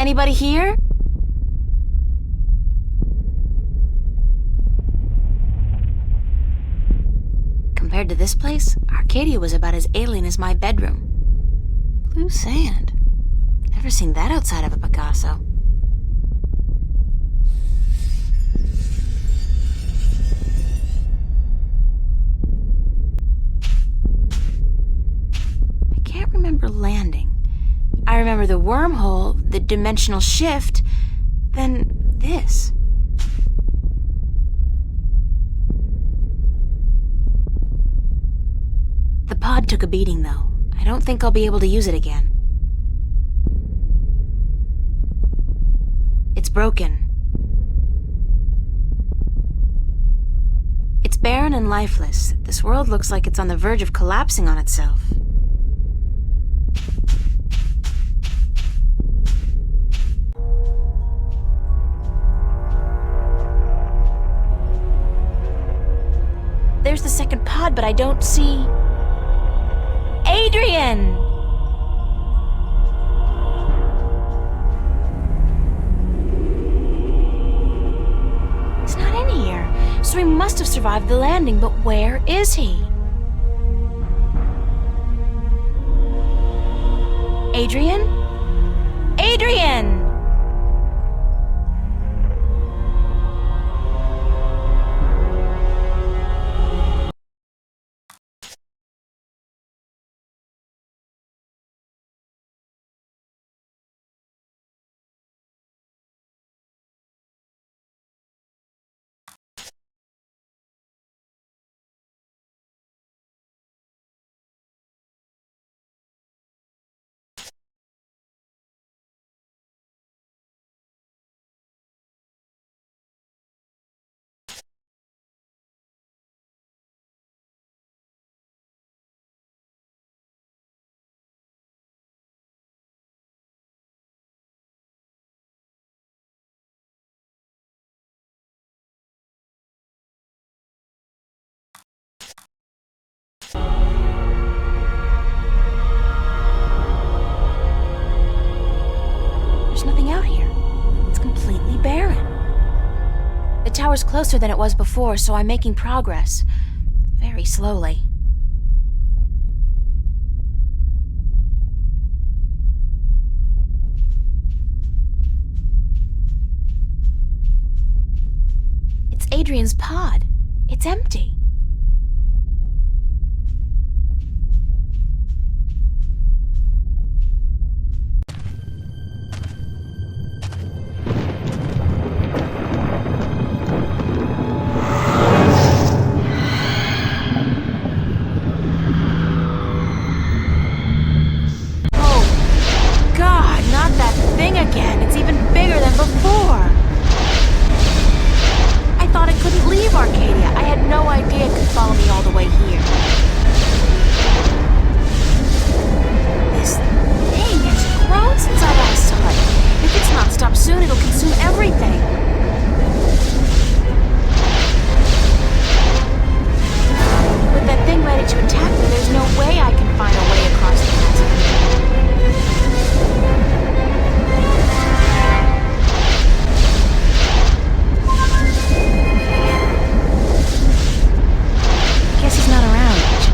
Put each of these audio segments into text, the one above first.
anybody here? Compared to this place, Arcadia was about as alien as my bedroom. Blue sand. Never seen that outside of a Picasso. I can't remember landing. I remember the wormhole, the dimensional shift, then this. The pod took a beating, though. I don't think I'll be able to use it again. It's broken. It's barren and lifeless. This world looks like it's on the verge of collapsing on itself. There's the second pod, but I don't see... Adrian! He's not in here, so he must have survived the landing, but where is he? Adrian? Adrian! There's nothing out here. It's completely barren. The tower's closer than it was before, so I'm making progress. Very slowly. It's Adrian's pod. It's empty. Again, it's even bigger than before. I thought it couldn't leave Arcadia. I had no idea it could follow me all the way here. This thing has grown since I last saw it. If it's not stopped soon, it'll consume everything. With that thing ready to attack me, there's no way I can find a way across the chasm. Guess he's not around.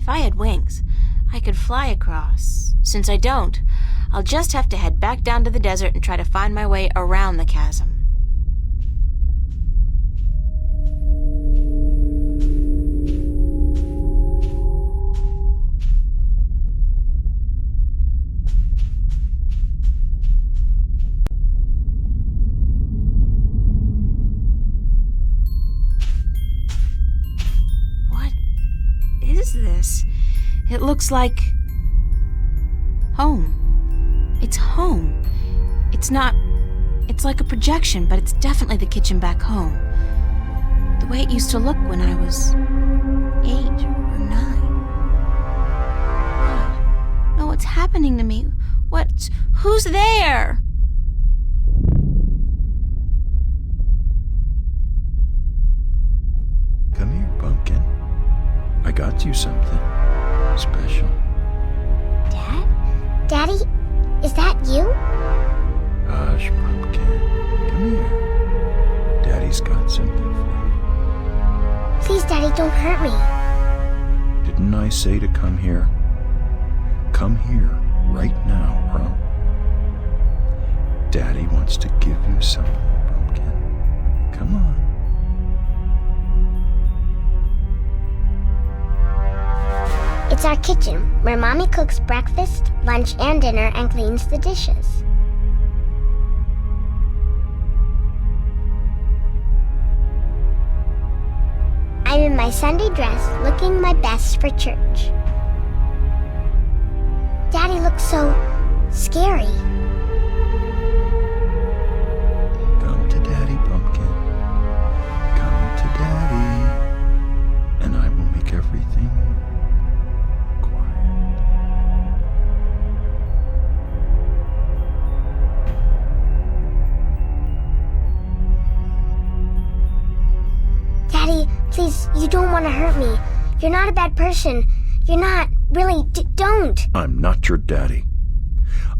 If I had wings, I could fly across. Since I don't, I'll just have to head back down to the desert and try to find my way around the chasm. This? It looks like home. It's home. It's not. It's like a projection, but it's definitely the kitchen back home. The way it used to look when I was 8 or 9. God. No, what's happening to me? Who's there? Come here, pumpkin. I got you something special. Dad? Daddy, is that you? Hush, pumpkin. Come here. Daddy's got something for you. Please, Daddy, don't hurt me. Didn't I say to come here? Come here right now, bro. Daddy wants to give you something, pumpkin. Come on. It's our kitchen, where Mommy cooks breakfast, lunch, and dinner and cleans the dishes. I'm in my Sunday dress, looking my best for church. Daddy looks so scary. Come to Daddy, pumpkin. Come to Daddy. And I will make everything Daddy, please, you don't want to hurt me. You're not a bad person. You're not. Really, don't. I'm not your daddy.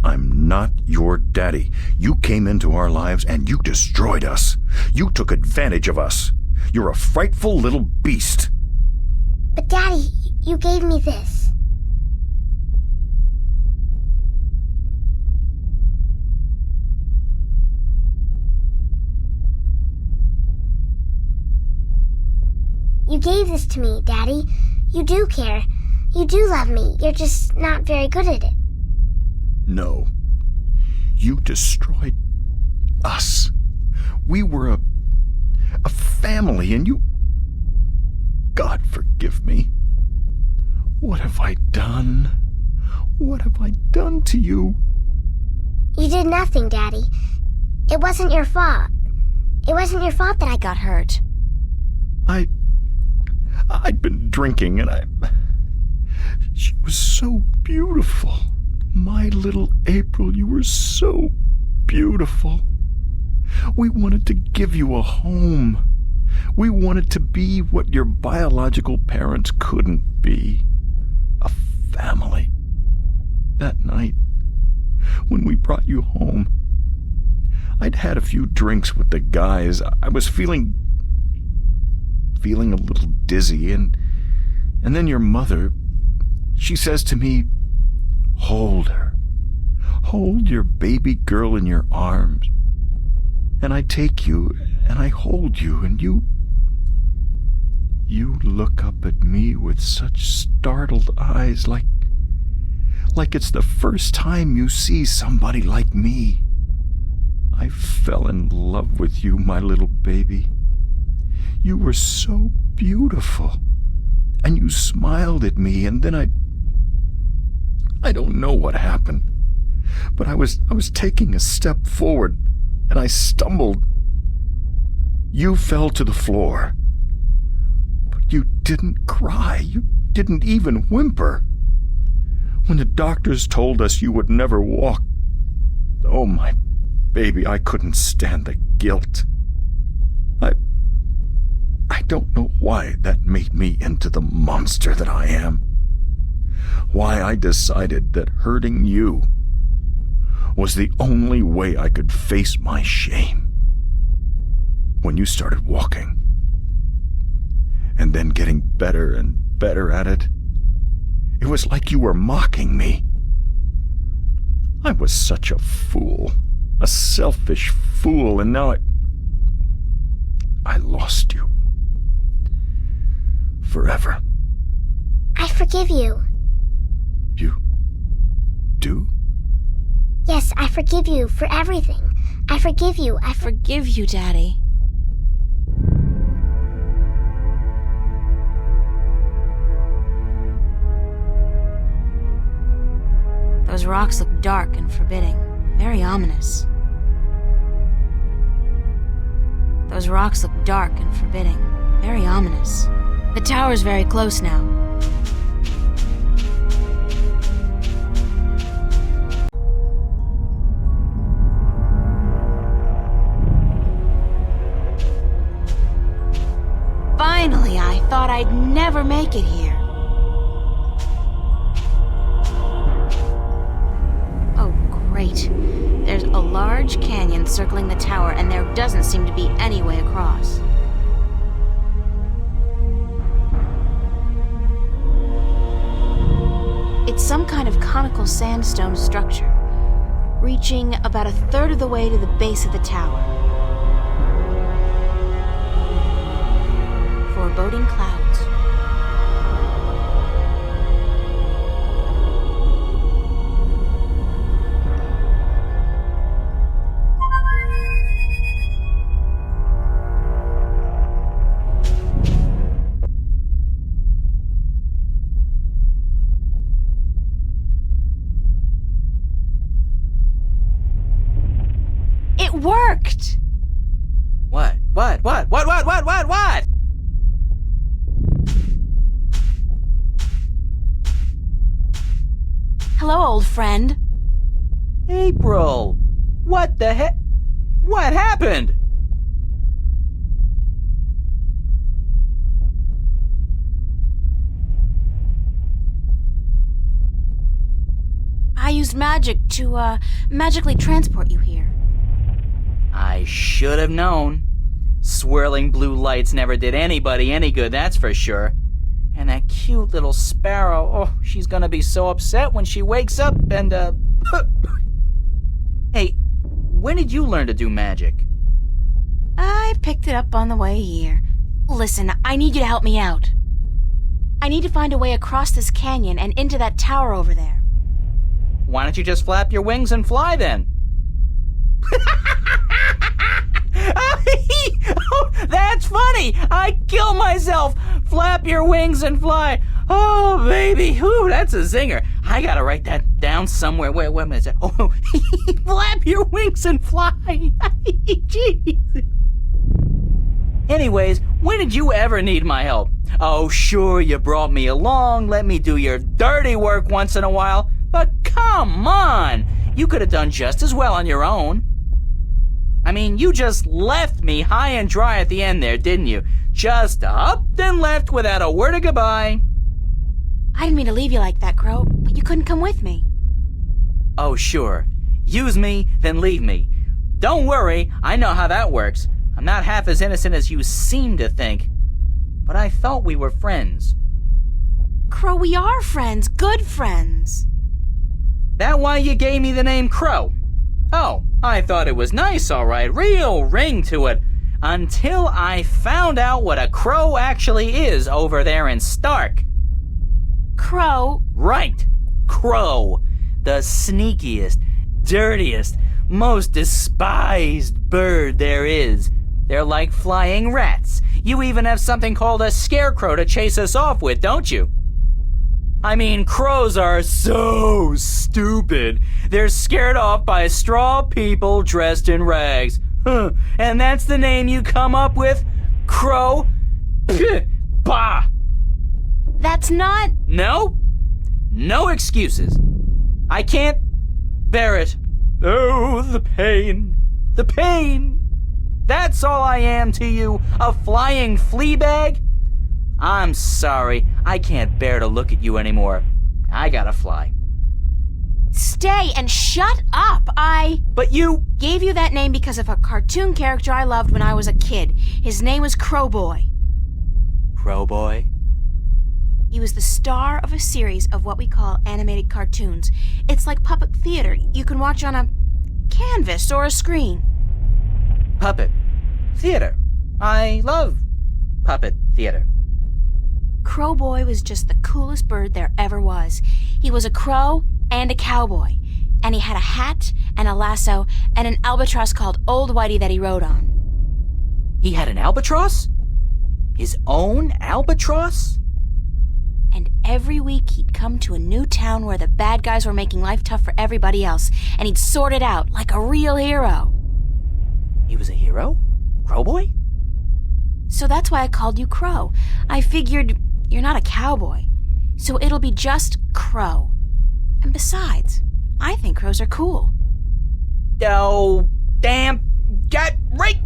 I'm not your daddy. You came into our lives and you destroyed us. You took advantage of us. You're a frightful little beast. But Daddy, you gave me this. You gave this to me, Daddy. You do care. You do love me. You're just not very good at it. No. You destroyed us. We were a family, and you... God forgive me. What have I done? What have I done to you? You did nothing, Daddy. It wasn't your fault. It wasn't your fault that I got hurt. I'd been drinking, and she was so beautiful. My little April, you were so beautiful. We wanted to give you a home. We wanted to be what your biological parents couldn't be. A family. That night, when we brought you home, I'd had a few drinks with the guys. I was feeling a little dizzy, and then your mother, she says to me, hold her. Hold your baby girl in your arms. And I take you, and I hold you, and you look up at me with such startled eyes, like it's the first time you see somebody like me. I fell in love with you, my little baby. You were so beautiful, and you smiled at me, and then I don't know what happened, but I was taking a step forward, and I stumbled. You fell to the floor, but you didn't cry. You didn't even whimper. When the doctors told us you would never walk, oh, my baby, I couldn't stand the guilt. I don't know why that made me into the monster that I am. Why I decided that hurting you was the only way I could face my shame. When you started walking, and then getting better and better at it, It was like you were mocking me. I was such a fool, a selfish fool, and now I lost you. Forever. I forgive you. You do? Yes, I forgive you for everything. I forgive you. I Forgive you, Daddy. Those rocks look dark and forbidding, very ominous. Those rocks look dark and forbidding, very ominous. The tower's very close now. Finally, I thought I'd never make it here. Oh, great. There's a large canyon circling the tower, and there doesn't seem to be any way across. It's some kind of conical sandstone structure, reaching about a third of the way to the base of the tower. Foreboding clouds. It worked! What? Hello, old friend. April! What the heck? What happened? I used magic to, magically transport you here. I should have known. Swirling blue lights never did anybody any good, that's for sure. And that cute little sparrow, oh, she's gonna be so upset when she wakes up and, Hey, when did you learn to do magic? I picked it up on the way here. Listen, I need you to help me out. I need to find a way across this canyon and into that tower over there. Why don't you just flap your wings and fly then? Oh, that's funny! I kill myself! Flap your wings and fly! Oh, baby! Ooh, that's a zinger. I gotta write that down somewhere. Wait a minute. Oh, flap your wings and fly! Jeez. Anyways, when did you ever need my help? Oh, sure, you brought me along, let me do your dirty work once in a while, but come on! You could have done just as well on your own. I mean, you just left me high and dry at the end there, didn't you? Just up and left without a word of goodbye. I didn't mean to leave you like that, Crow, but you couldn't come with me. Oh, sure. Use me, then leave me. Don't worry, I know how that works. I'm not half as innocent as you seem to think. But I thought we were friends. Crow, we are friends, good friends. That why you gave me the name Crow? Oh, I thought it was nice, all right. Real ring to it. Until I found out what a crow actually is over there in Stark. Crow? Right. Crow. The sneakiest, dirtiest, most despised bird there is. They're like flying rats. You even have something called a scarecrow to chase us off with, don't you? I mean, crows are so stupid. They're scared off by straw people dressed in rags. Huh. And that's the name you come up with? Crow? Pah! Bah! That's not... No? No excuses. I can't bear it. Oh, the pain. The pain. That's all I am to you, a flying flea bag? I'm sorry, I can't bear to look at you anymore. I gotta fly. Stay and shut up! But you... Gave you that name because of a cartoon character I loved when I was a kid. His name was Crowboy. Crowboy? He was the star of a series of what we call animated cartoons. It's like puppet theater you can watch on a canvas or a screen. Puppet theater. I love puppet theater. Crow Boy was just the coolest bird there ever was. He was a crow and a cowboy, and he had a hat and a lasso and an albatross called Old Whitey that he rode on. He had an albatross? His own albatross? And every week he'd come to a new town where the bad guys were making life tough for everybody else, and he'd sort it out like a real hero. He was a hero? Crow Boy? So that's why I called you Crow. I figured you're not a cowboy, so it'll be just Crow. And besides, I think crows are cool. Oh, damn. Get right.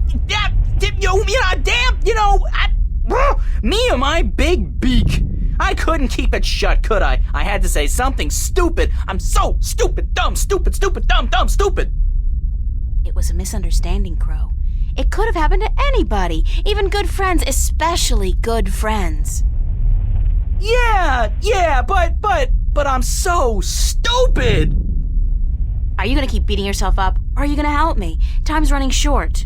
Me and my big beak. I couldn't keep it shut, could I? I had to say something stupid. I'm so stupid, dumb, stupid, dumb, stupid. It was a misunderstanding, Crow. It could have happened to anybody, even good friends, especially good friends. Yeah, but I'm so stupid. Are you gonna keep beating yourself up, or are you gonna help me? Time's running short.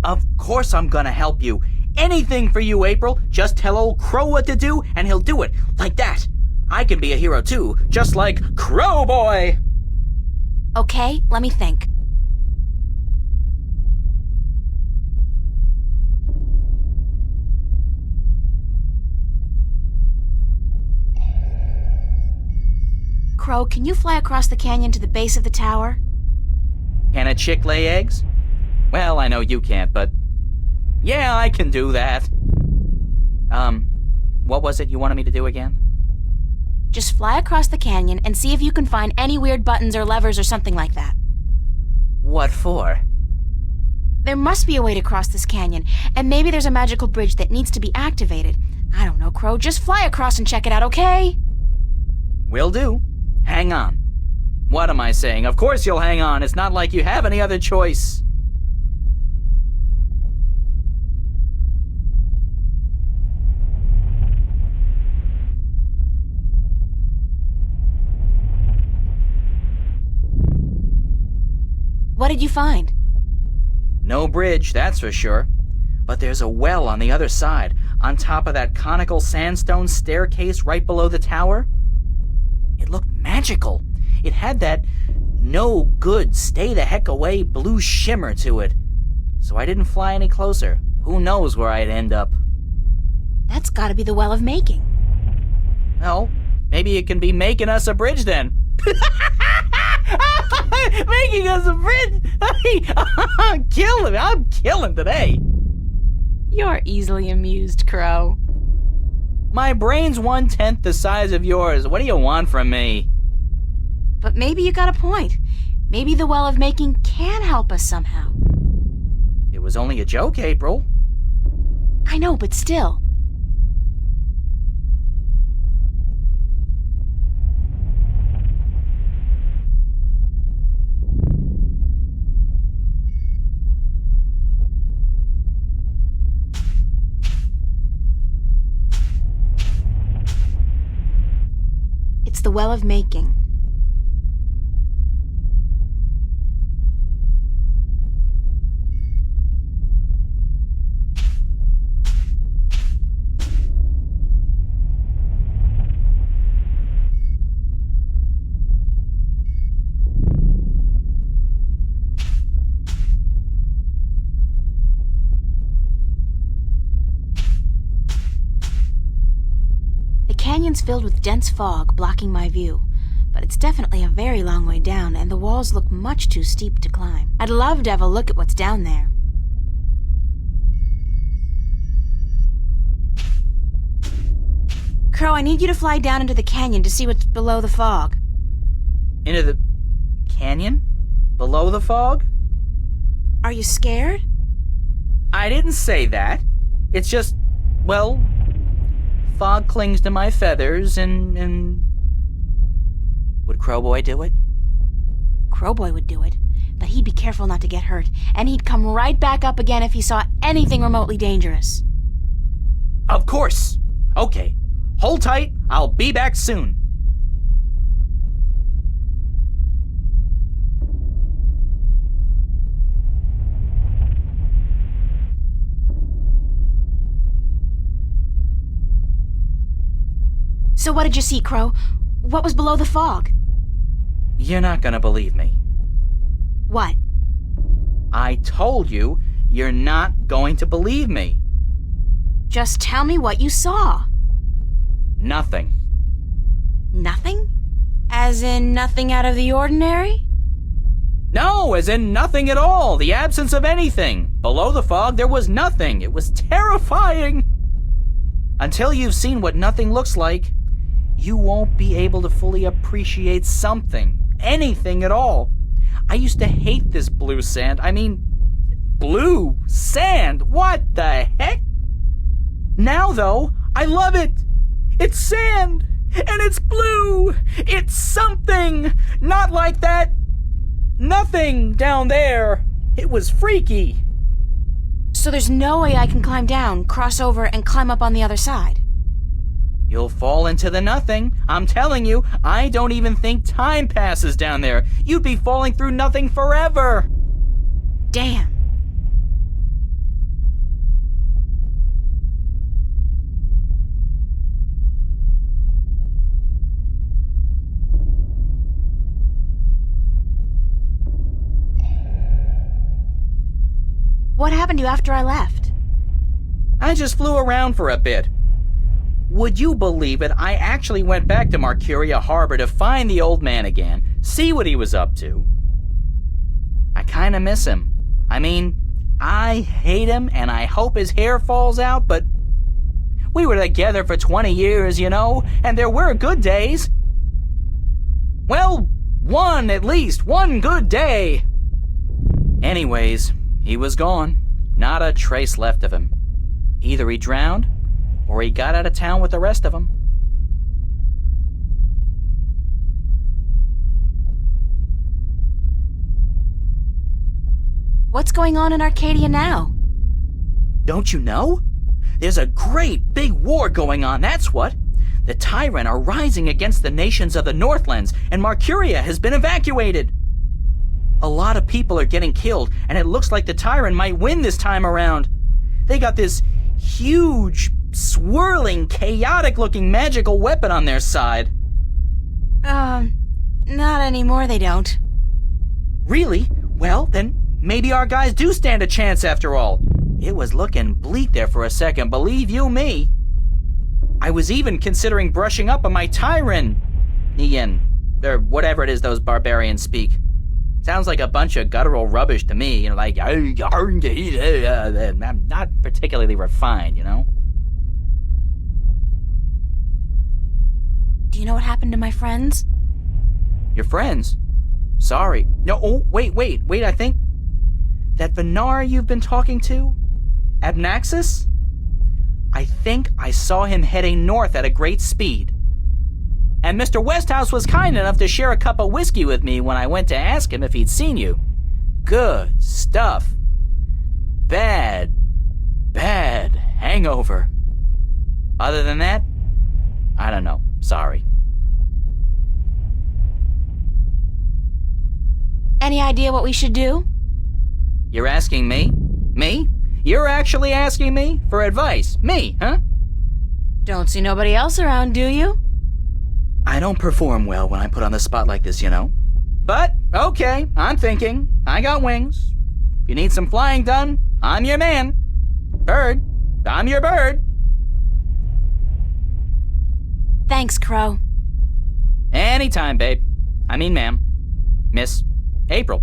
Of course I'm gonna help you. Anything for you, April. Just tell old Crow what to do, and he'll do it. Like that. I can be a hero too, just like Crow Boy. Okay, let me think. Crow, can you fly across the canyon to the base of the tower? Can a chick lay eggs? Well, I know you can't, but yeah, I can do that. What was it you wanted me to do again? Just fly across the canyon and see if you can find any weird buttons or levers or something like that. What for? There must be a way to cross this canyon, and maybe there's a magical bridge that needs to be activated. I don't know, Crow. Just fly across and check it out, okay? Will do. Hang on. What am I saying? Of course you'll hang on. It's not like you have any other choice. What did you find? No bridge, that's for sure. But there's a well on the other side, on top of that conical sandstone staircase right below the tower. It looked magical. It had that no good, stay the heck away blue shimmer to it. So I didn't fly any closer. Who knows where I'd end up? That's gotta be the Well of Making. Well, maybe it can be making us a bridge then. Making us a bridge? I'm killing today. You're easily amused, Crow. My brain's 1/10 the size of yours. What do you want from me? But maybe you got a point. Maybe the Well of Making can help us somehow. It was only a joke, April. I know, but still. It's the Well of Making. The canyon's filled with dense fog, blocking my view. But it's definitely a very long way down, and the walls look much too steep to climb. I'd love to have a look at what's down there. Crow, I need you to fly down into the canyon to see what's below the fog. Into the canyon? Below the fog? Are you scared? I didn't say that. It's just, well, fog clings to my feathers and... Would Crowboy do it? Crowboy would do it, but he'd be careful not to get hurt, and he'd come right back up again if he saw anything remotely dangerous. Of course. Okay. Hold tight, I'll be back soon. So what did you see, Crow? What was below the fog? You're not gonna believe me. What? I told you, you're not going to believe me. Just tell me what you saw. Nothing. Nothing? As in nothing out of the ordinary? No, as in nothing at all. The absence of anything. Below the fog, there was nothing. It was terrifying. Until you've seen what nothing looks like, you won't be able to fully appreciate something. Anything at all. I used to hate this blue sand. I mean, blue sand? What the heck? Now, though, I love it. It's sand, and it's blue. It's something. Not like that nothing down there. It was freaky. So there's no way I can climb down, cross over, and climb up on the other side? You'll fall into the nothing. I'm telling you, I don't even think time passes down there. You'd be falling through nothing forever. Damn. What happened to you after I left? I just flew around for a bit. Would you believe it? I actually went back to Mercuria Harbor to find the old man again, see what he was up to. I kinda miss him. I mean, I hate him and I hope his hair falls out, but we were together for 20 years, you know, and there were good days. Well, at least one good day. Anyways, he was gone. Not a trace left of him. Either he drowned, or he got out of town with the rest of them. What's going on in Arcadia now? Don't you know? There's a great big war going on, that's what. The Tyrant are rising against the nations of the Northlands, and Mercuria has been evacuated. A lot of people are getting killed, and it looks like the Tyrant might win this time around. They got this huge, swirling, chaotic-looking magical weapon on their side. Not anymore, they don't. Really? Well, then maybe our guys do stand a chance after all. It was looking bleak there for a second, believe you me. I was even considering brushing up on my Tyrant, or whatever it is those barbarians speak. Sounds like a bunch of guttural rubbish to me, like, I'm not particularly refined, you know? Do you know what happened to my friends? Your friends? Sorry. No, oh, wait, I think... That Vinar you've been talking to? Abnaxis? I think I saw him heading north at a great speed. And Mr. Westhouse was kind enough to share a cup of whiskey with me when I went to ask him if he'd seen you. Good stuff. Bad hangover. Other than that, I don't know. Sorry. Any idea what we should do? You're asking me? Me? You're actually asking me for advice? Me, huh? Don't see nobody else around, do you? I don't perform well when I'm put on the spot like this, you know. But, okay, I'm thinking. I got wings. If you need some flying done, I'm your man. Bird, I'm your bird. Thanks, Crow. Anytime, babe. I mean, ma'am. Miss April.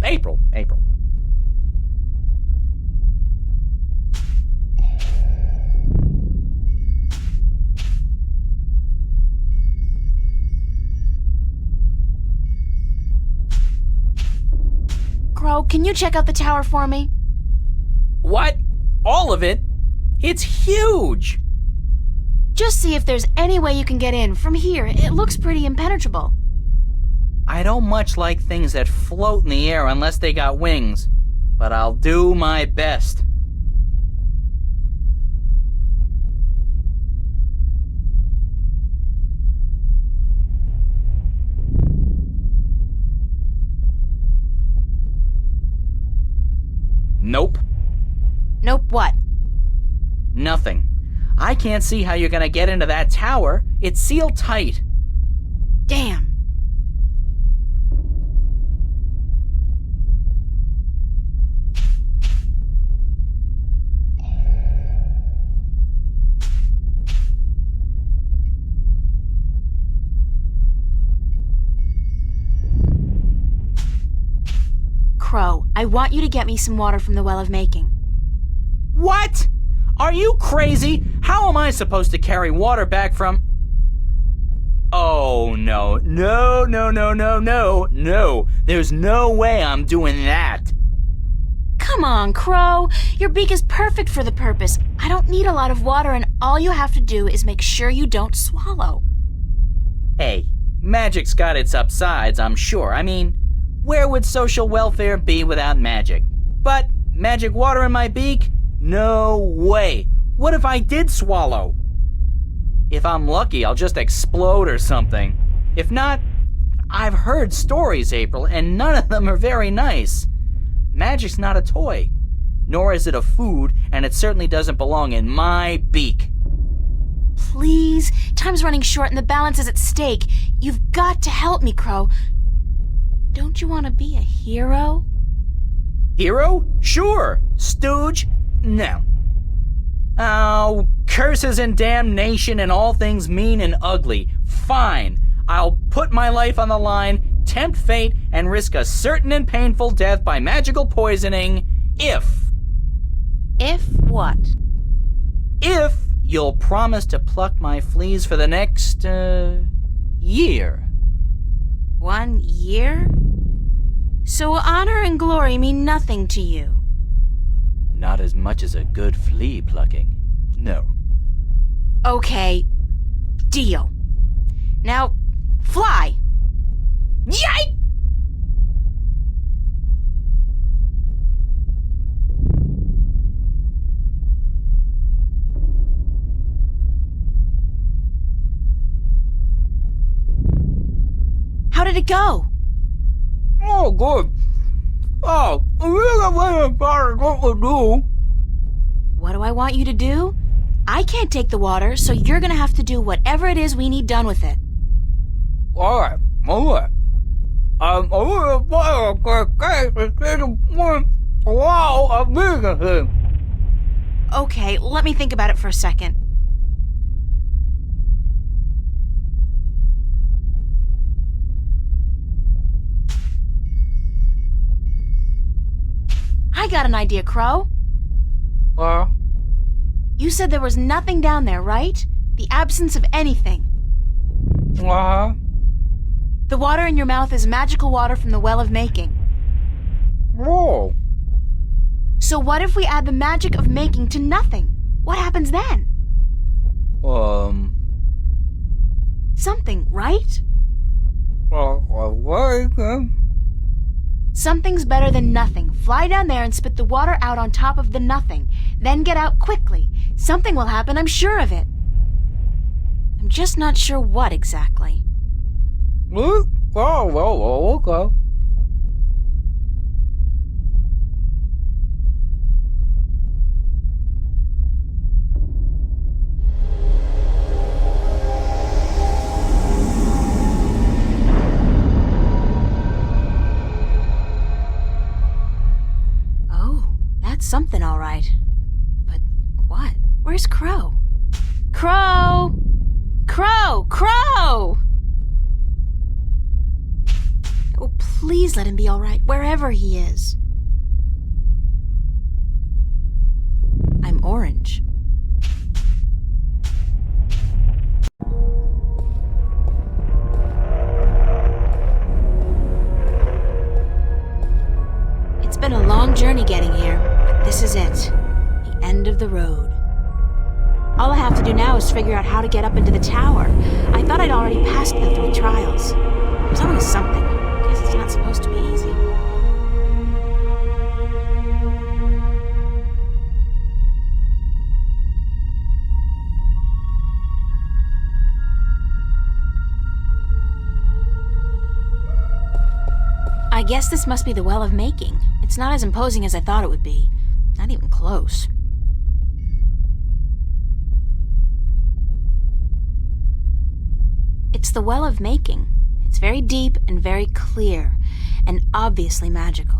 Crow, can you check out the tower for me? What? All of it? It's huge! Just see if there's any way you can get in from here. It looks pretty impenetrable. I don't much like things that float in the air unless they got wings, but I'll do my best. Nope. Nope what? Nothing. I can't see how you're gonna get into that tower. It's sealed tight. Damn. Crow, I want you to get me some water from the Well of Making. What? Are you crazy? How am I supposed to carry water back from... Oh, no. No. There's no way I'm doing that. Come on, Crow. Your beak is perfect for the purpose. I don't need a lot of water, and all you have to do is make sure you don't swallow. Hey, magic's got its upsides, I'm sure. I mean, where would social welfare be without magic? But magic water in my beak? No way. What if I did swallow? If I'm lucky, I'll just explode or something. If not, I've heard stories, April, and none of them are very nice. Magic's not a toy, nor is it a food, and it certainly doesn't belong in my beak. Please, time's running short and the balance is at stake. You've got to help me, Crow. Don't you want to be a hero? Hero? Sure. Stooge? No. Oh, curses and damnation and all things mean and ugly. Fine. I'll put my life on the line, tempt fate, and risk a certain and painful death by magical poisoning if... If what? If you'll promise to pluck my fleas for the next, year. 1 year? So honor and glory mean nothing to you? Not as much as a good flea plucking. No. Okay, deal. Now, fly! Yike! How did it go? Oh, good. Oh, what to do? What do I want you to do? I can't take the water, so you're gonna have to do whatever it is we need done with it. All right. Okay, let me think about it for a second. I got an idea, Crow. You said there was nothing down there, right? The absence of anything. The water in your mouth is magical water from the Well of Making. Whoa. So what if we add the magic of making to nothing? What happens then? Something, right? Something's better than nothing. Fly down there and spit the water out on top of the nothing. Then get out quickly. Something will happen, I'm sure of it. I'm just not sure what exactly. Okay. Something all right. But what? Where's Crow? Crow! Crow! Crow! Oh, please let him be all right, wherever he is. I'm orange. It's been a long journey getting here. This is it. The end of the road. All I have to do now is figure out how to get up into the tower. I thought I'd already passed the 3 trials. There's always something. Guess it's not supposed to be easy. I guess this must be the Well of Making. It's not as imposing as I thought it would be. Not even close. It's the Well of Making. It's very deep and very clear, and obviously magical.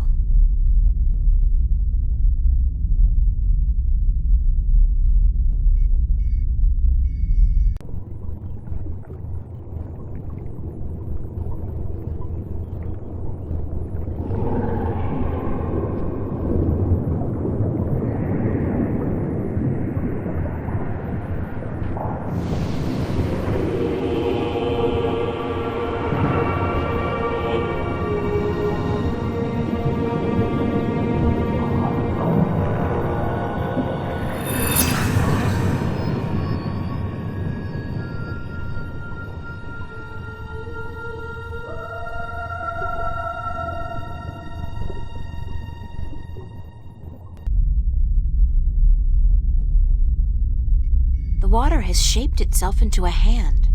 The water has shaped itself into a hand.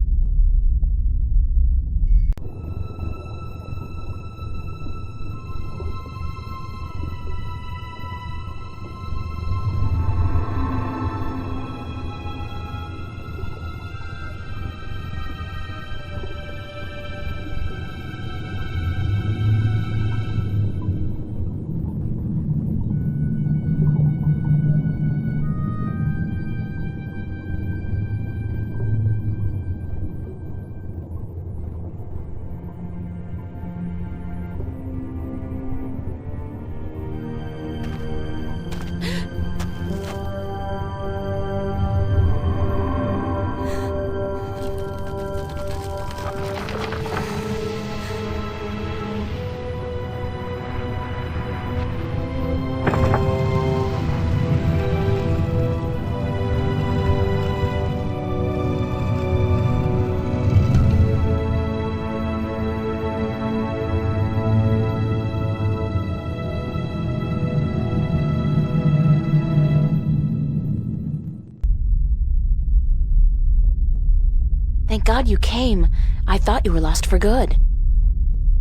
Thank God you came. I thought you were lost for good.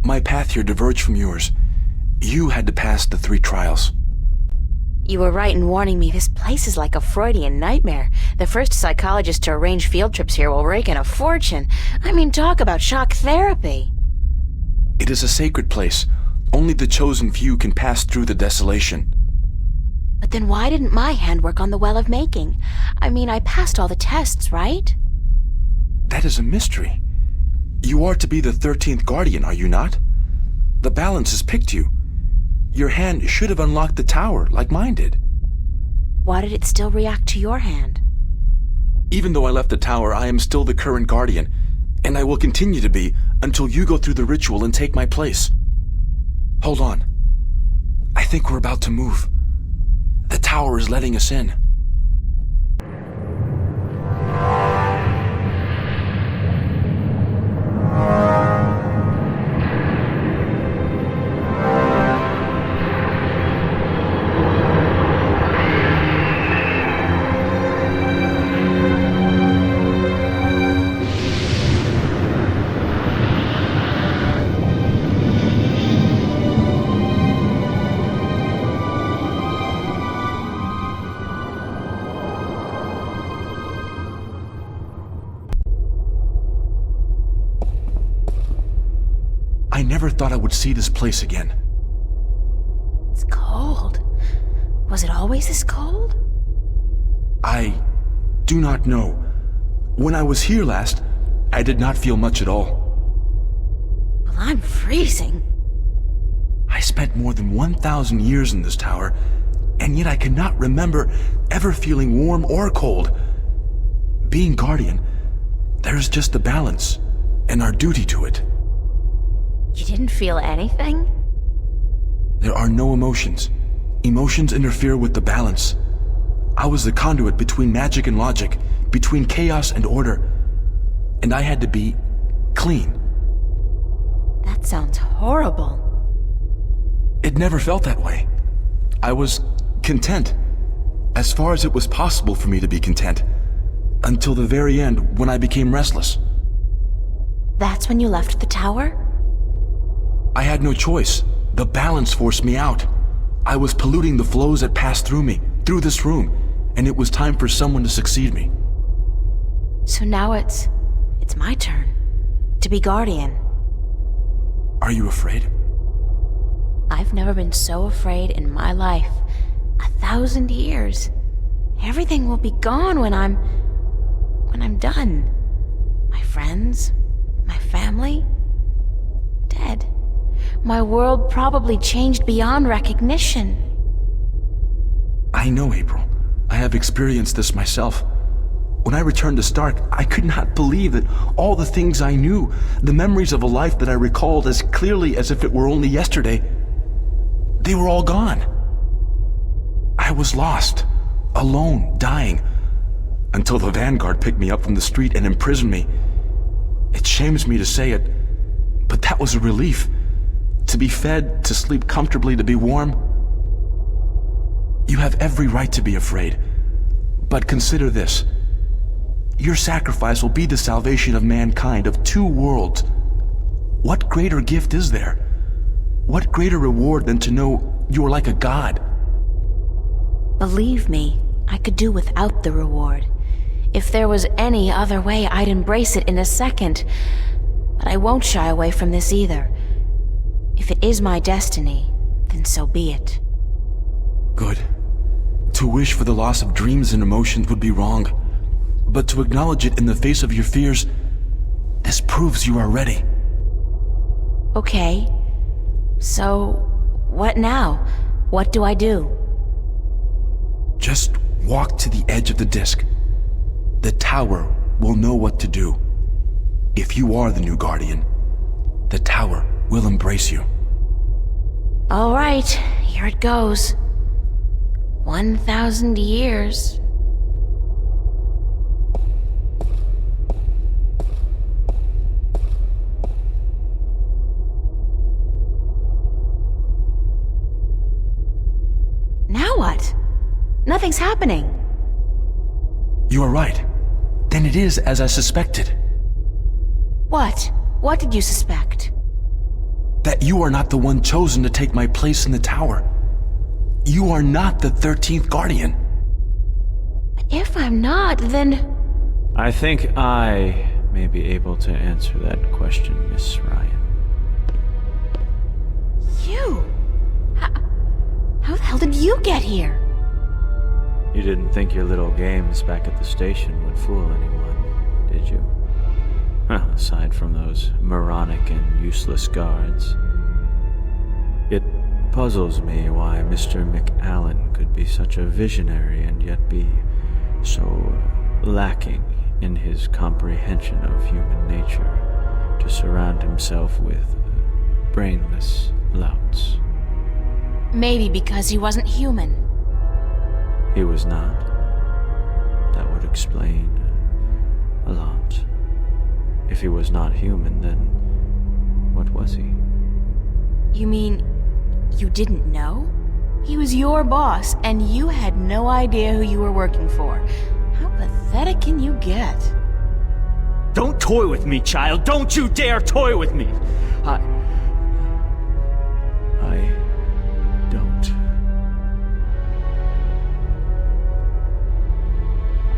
My path here diverged from yours. You had to pass the 3 trials. You were right in warning me. This place is like a Freudian nightmare. The first psychologist to arrange field trips here will rake in a fortune. I mean, talk about shock therapy. It is a sacred place. Only the chosen few can pass through the desolation. But then why didn't my hand work on the Well of Making? I mean, I passed all the tests, right? That is a mystery. You are to be the 13th Guardian, are you not? The balance has picked you. Your hand should have unlocked the tower, like mine did. Why did it still react to your hand? Even though I left the tower, I am still the current Guardian, and I will continue to be until you go through the ritual and take my place. Hold on. I think we're about to move. The tower is letting us in. I never thought I would see this place again. It's cold. Was it always this cold? I do not know. When I was here last, I did not feel much at all. Well, I'm freezing. I spent more than 1,000 years in this tower, and yet I cannot remember ever feeling warm or cold. Being Guardian, there is just the balance, and our duty to it. You didn't feel anything? There are no emotions. Emotions interfere with the balance. I was the conduit between magic and logic, between chaos and order, and I had to be clean. That sounds horrible. It never felt that way. I was content, as far as it was possible for me to be content, until the very end when I became restless. That's when you left the tower? I had no choice. The balance forced me out. I was polluting the flows that passed through me, through this room, and it was time for someone to succeed me. So now it's my turn to be guardian. Are you afraid? I've never been so afraid in my life. 1,000 years. Everything will be gone when I'm done. My friends, my family, dead. My world probably changed beyond recognition. I know, April. I have experienced this myself. When I returned to Stark, I could not believe that all the things I knew, the memories of a life that I recalled as clearly as if it were only yesterday, they were all gone. I was lost, alone, dying, until the Vanguard picked me up from the street and imprisoned me. It shames me to say it, but that was a relief. To be fed, to sleep comfortably, to be warm. You have every right to be afraid, but consider this. Your sacrifice will be the salvation of mankind, of 2 worlds. What greater gift is there? What greater reward than to know you are like a god? Believe me, I could do without the reward. If there was any other way, I'd embrace it in a second. But I won't shy away from this either. If it is my destiny, then so be it. Good. To wish for the loss of dreams and emotions would be wrong. But to acknowledge it in the face of your fears, this proves you are ready. Okay. So, what now? What do I do? Just walk to the edge of the disc. The tower will know what to do. If you are the new guardian, the tower will embrace you. All right, here it goes. 1,000 years. Now what? Nothing's happening. You are right. Then it is as I suspected. What? What did you suspect? That you are not the one chosen to take my place in the tower. You are not the 13th Guardian. But if I'm not, then... I think I may be able to answer that question, Miss Ryan. You? How the hell did you get here? You didn't think your little games back at the station would fool anyone, did you? Aside from those moronic and useless guards. It puzzles me why Mr. McAllen could be such a visionary and yet be so lacking in his comprehension of human nature to surround himself with brainless louts. Maybe because he wasn't human. He was not. That would explain a lot. If he was not human, then what was he? You mean you didn't know? He was your boss, and you had no idea who you were working for. How pathetic can you get? Don't toy with me, child! Don't you dare toy with me! I don't.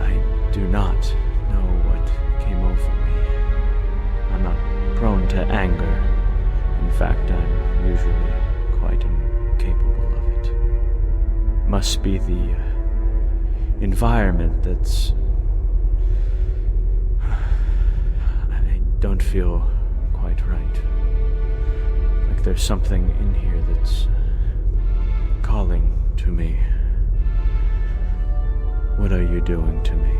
I do not know what came over me. I'm not prone to anger. In fact, I'm usually quite incapable of it. Must be the environment that's... I don't feel quite right. Like there's something in here that's calling to me. What are you doing to me?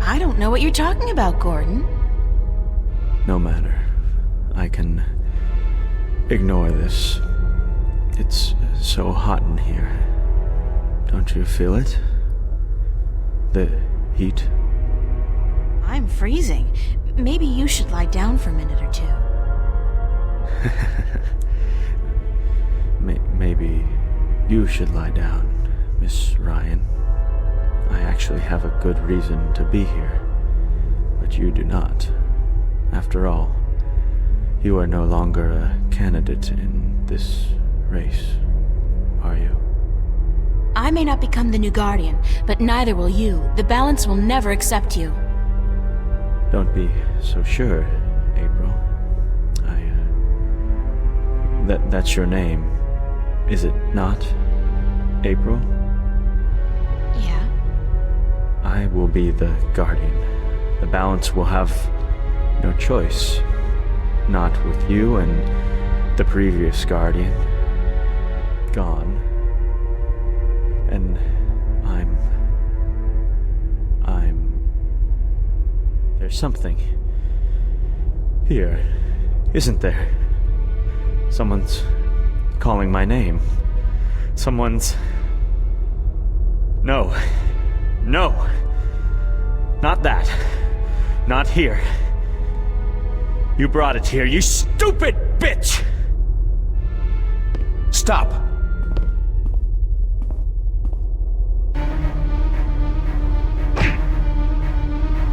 I don't know what you're talking about, Gordon. No matter. I can ignore this. It's so hot in here. Don't you feel it? The heat? I'm freezing. Maybe you should lie down for a minute or two. Maybe you should lie down, Miss Ryan. I actually have a good reason to be here, but you do not. After all, you are no longer a candidate in this race. are you? I may not become the new Guardian, but neither will you. The balance will never accept you. Don't be so sure, April. That's your name, is it not, April? Yeah? I will be the Guardian. The balance will have no choice. Not with you and the previous Guardian gone. And there's something here, isn't there? Someone's calling my name. Someone's... No. Not that. Not here. You brought it here, you stupid bitch! Stop!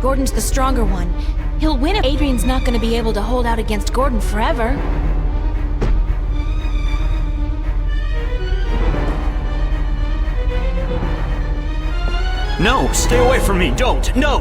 Gordon's the stronger one. He'll win if Adrian's not gonna be able to hold out against Gordon forever. No, stay away from me, don't, no!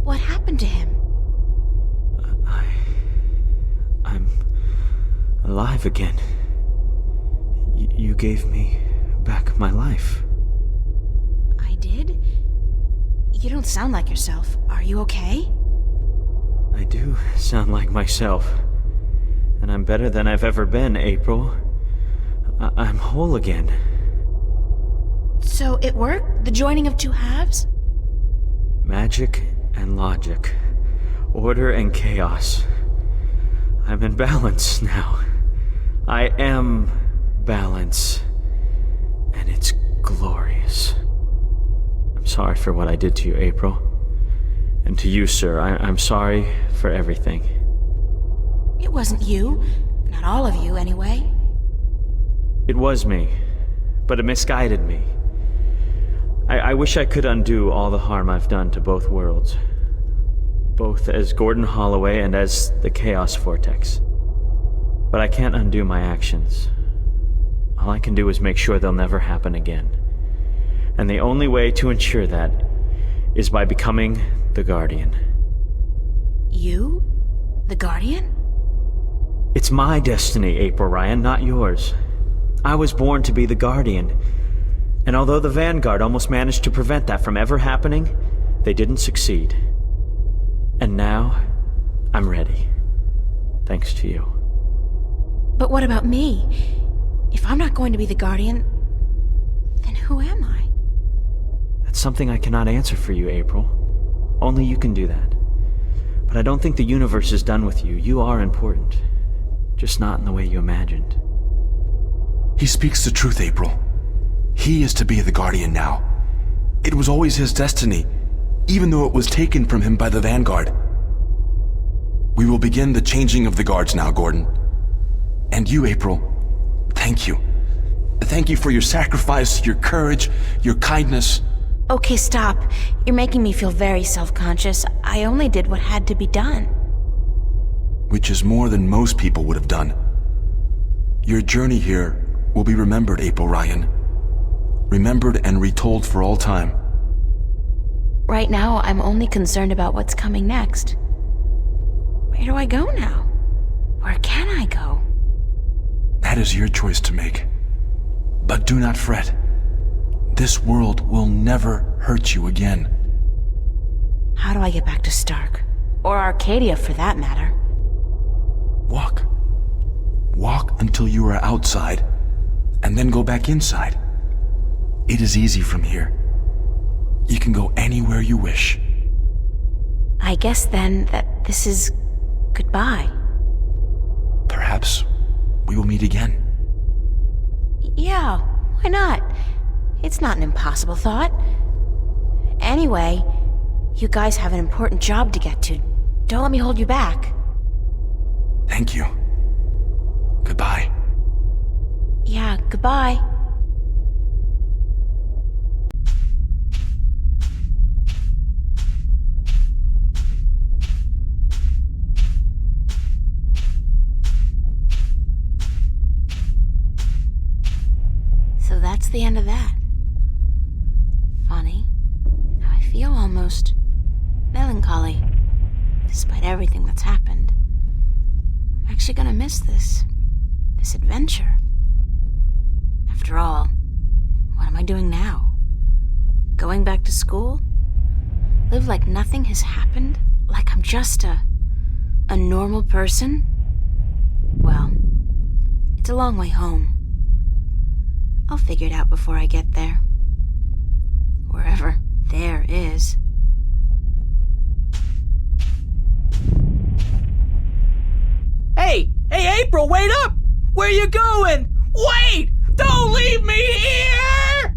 What happened to him? I'm alive again. You gave me back my life. I did? You don't sound like yourself. Are you okay? I do sound like myself. And I'm better than I've ever been, April. I'm whole again. So it worked? The joining of two halves? Magic and logic. Order and chaos. I'm in balance now. I am balance. And it's glorious. I'm sorry for what I did to you, April. And to you, sir, I'm sorry for everything. It wasn't you. Not all of you, anyway. It was me, but it misguided me. I wish I could undo all the harm I've done to both worlds. Both as Gordon Holloway and as the Caos Vortex. But I can't undo my actions. All I can do is make sure they'll never happen again. And the only way to ensure that is by becoming the Guardian. You? The Guardian? It's my destiny, April Ryan, not yours. I was born to be the Guardian. And although the Vanguard almost managed to prevent that from ever happening, they didn't succeed. And now, I'm ready. Thanks to you. But what about me? If I'm not going to be the Guardian, then who am I? That's something I cannot answer for you, April. Only you can do that. But I don't think the universe is done with you. You are important. Just not in the way you imagined. He speaks the truth, April. He is to be the Guardian now. It was always his destiny, even though it was taken from him by the Vanguard. We will begin the changing of the guards now, Gordon. And you, April, thank you. Thank you for your sacrifice, your courage, your kindness. Okay, stop. You're making me feel very self-conscious. I only did what had to be done. Which is more than most people would have done. Your journey here will be remembered, April Ryan. Remembered and retold for all time. Right now, I'm only concerned about what's coming next. Where do I go now? Where can I go? That is your choice to make. But do not fret. This world will never hurt you again. How do I get back to Stark? Or Arcadia, for that matter? Walk. Walk until you are outside, and then go back inside. It is easy from here. You can go anywhere you wish. I guess then that this is goodbye. Perhaps we will meet again. Yeah, why not? It's not an impossible thought. Anyway, You guys have an important job to get to. Don't let me hold you back. Thank you. Goodbye. Yeah, goodbye. So that's the end of that. Funny. I feel almost melancholy, despite everything that's happened. I'm actually gonna miss this adventure. After all, what am I doing now? Going back to school? Live like nothing has happened? Like I'm just a normal person? Well, it's a long way home. I'll figure it out before I get there. Wherever there is. Hey, April, wait up! Where you going? Wait! Don't leave me here!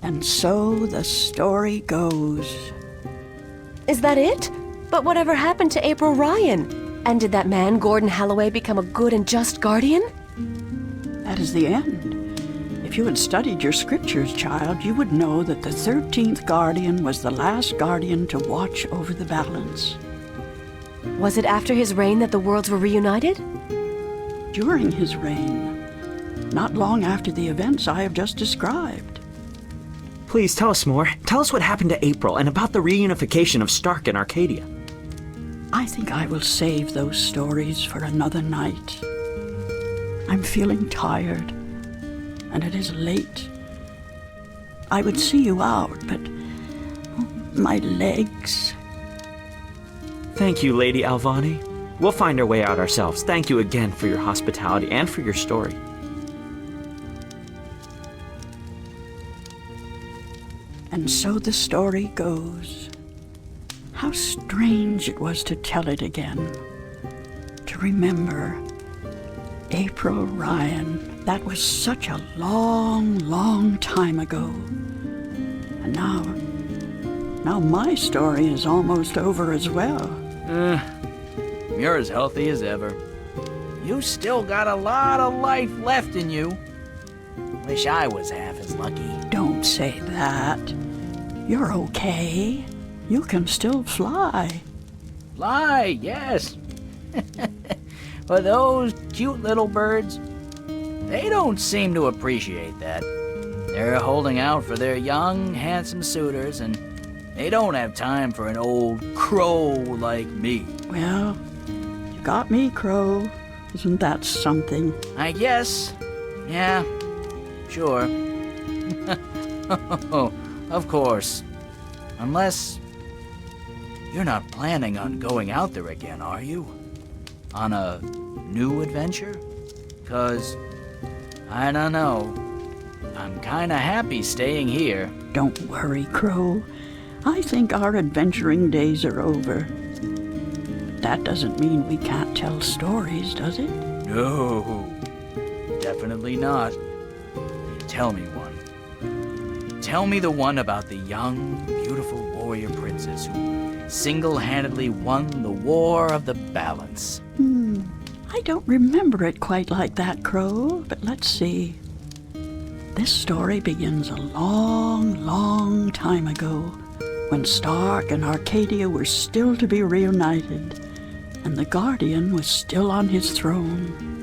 And so the story goes. Is that it? But whatever happened to April Ryan? And did that man, Gordon Holloway, become a good and just guardian? That is the end. If you had studied your scriptures, child, you would know that the 13th guardian was the last guardian to watch over the balance. Was it after his reign that the worlds were reunited? During his reign. Not long after the events I have just described. Please tell us more. Tell us what happened to April and about the reunification of Stark and Arcadia. I think I will save those stories for another night. I'm feeling tired, and it is late. I would see you out, but my legs. Thank you, Lady Alvani. We'll find our way out ourselves. Thank you again for your hospitality and for your story. And so the story goes. How strange it was to tell it again. To remember April Ryan. That was such a long, long time ago. And now my story is almost over as well. You're as healthy as ever. You still got a lot of life left in you. Wish I was half as lucky. Don't say that. You're okay. You can still fly. Fly, yes. But those cute little birds, they don't seem to appreciate that. They're holding out for their young, handsome suitors, and they don't have time for an old crow like me. Well, you got me, Crow. Isn't that something? I guess. Yeah, sure. Of course. Unless you're not planning on going out there again, are you? On a new adventure? 'Cause, I don't know. I'm kinda happy staying here. Don't worry, Crow. I think our adventuring days are over. That doesn't mean we can't tell stories, does it? No, definitely not. Tell me one. Tell me the one about the young, beautiful warrior princess who single-handedly won the War of the Balance. I don't remember it quite like that, Crow, but let's see. This story begins a long, long time ago, when Stark and Arcadia were still to be reunited, and the Guardian was still on his throne.